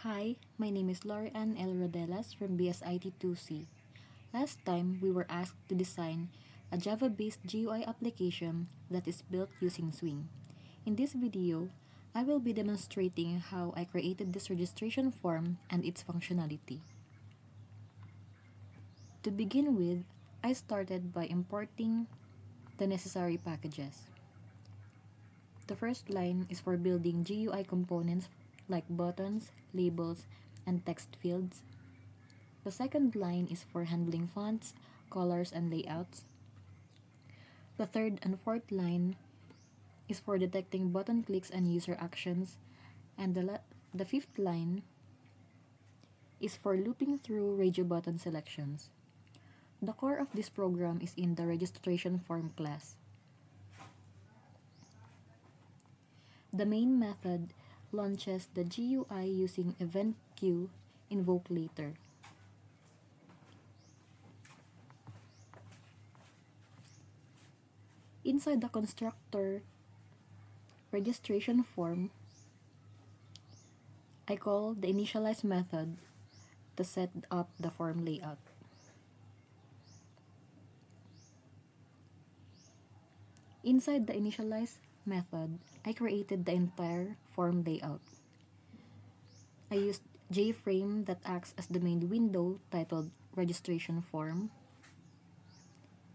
Hi, my name is Loreanne Rodelas from BSIT-2C. Last time, we were asked to design a Java-based GUI application that is built using Swing. In this video, I will be demonstrating how I created this registration form and its functionality. To begin with, I started by importing the necessary packages. The first line is for building GUI components like buttons, labels, and text fields. The second line is for handling fonts, colors, and layouts. The third and fourth line is for detecting button clicks and user actions. And the fifth line is for looping through radio button selections. The core of this program is in the registration form class. The main method launches the GUI using event queue invoke later. Inside the constructor registration form, I call the initialize method to set up the form layout. Inside the initialize method, I created the entire form layout. I used JFrame that acts as the main window titled registration form,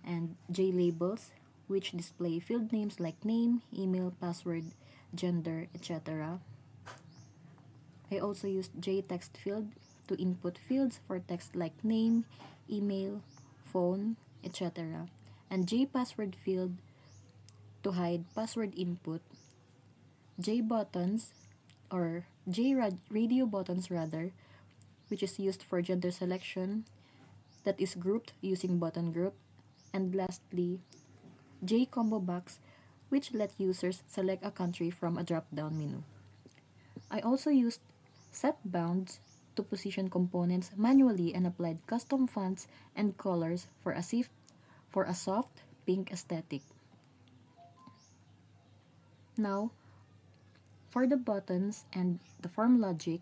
and JLabels, which display field names like name, email, password, gender, etc. I also used JText field to input fields for text like name, email, phone, etc. and JPassword field to hide password input, JButtons or JRadio buttons rather, which is used for gender selection that is grouped using button group, and lastly, JCombo box, which let users select a country from a drop-down menu. I also used set bounds to position components manually and applied custom fonts and colors for a soft pink aesthetic. Now, for the buttons and the form logic,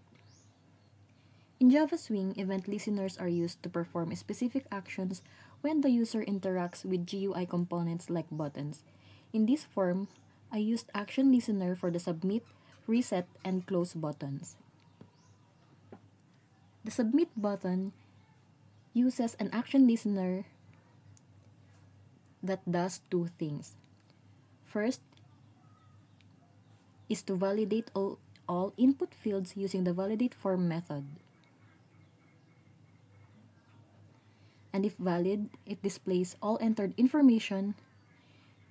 in Java Swing, event listeners are used to perform specific actions when the user interacts with GUI components like buttons. In this form, I used action listener for the submit, reset, and close buttons. The submit button uses an action listener that does two things. First is to validate all input fields using the validate form method. And if valid, it displays all entered information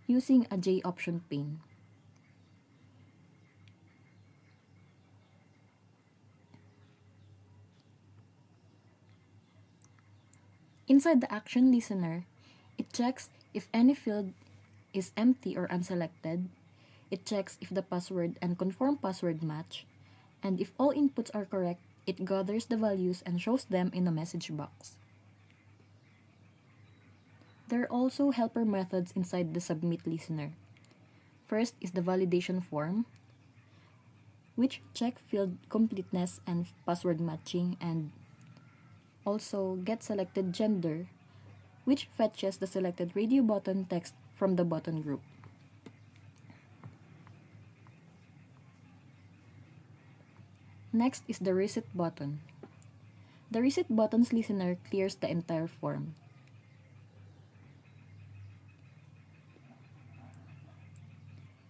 using a J option pane. Inside the action listener, it checks if any field is empty or unselected. It checks if the password and confirm password match, and if all inputs are correct, it gathers the values and shows them in a message box. There are also helper methods inside the submit listener. First is the validation form, which check field completeness and password matching, and also get selected gender, which fetches the selected radio button text from the button group. Next is the reset button. The reset button's listener clears the entire form.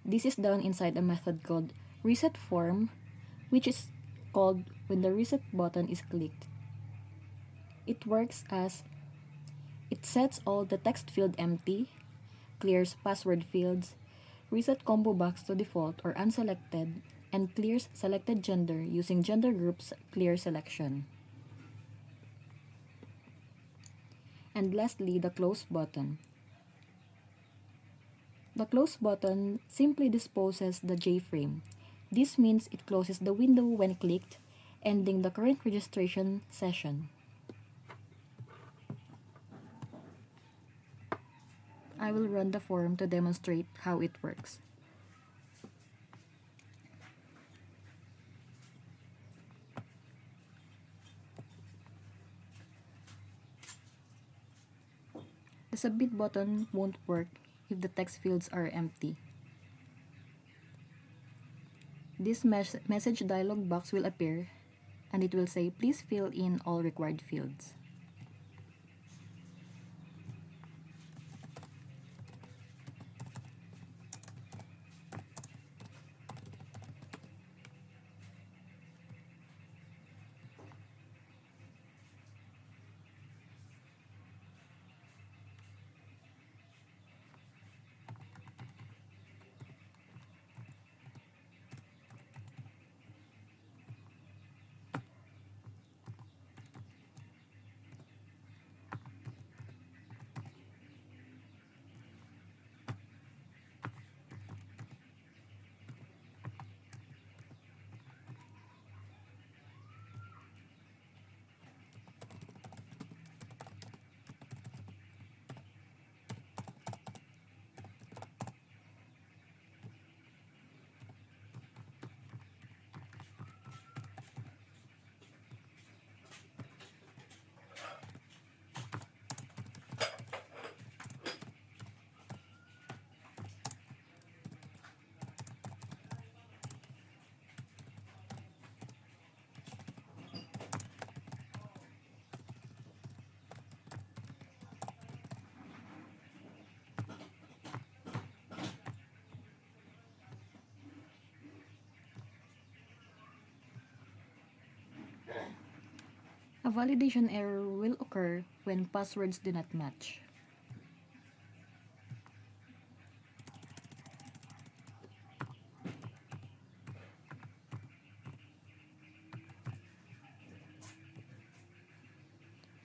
This is done inside a method called reset form, which is called when the reset button is clicked. It works as it sets all the text field empty, clears password fields, reset combo box to default or unselected, and clears selected gender using gender groups clear selection. And lastly, the close button. The close button simply disposes the JFrame. This means it closes the window when clicked, ending the current registration session. I will run the form to demonstrate how it works. submit button won't work if the text fields are empty. This message dialog box will appear and it will say, please fill in all required fields. A validation error will occur when passwords do not match.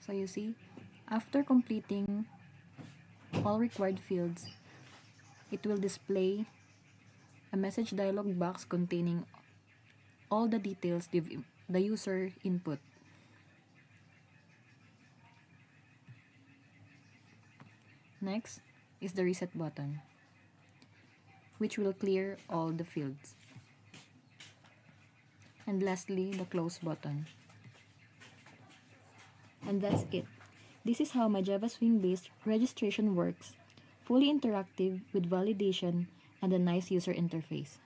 So you see, after completing all required fields, it will display a message dialog box containing all the details the user input. Next is the reset button, which will clear all the fields. And lastly, the close button. And that's it. This is how my Java Swing-based registration works, fully interactive with validation and a nice user interface.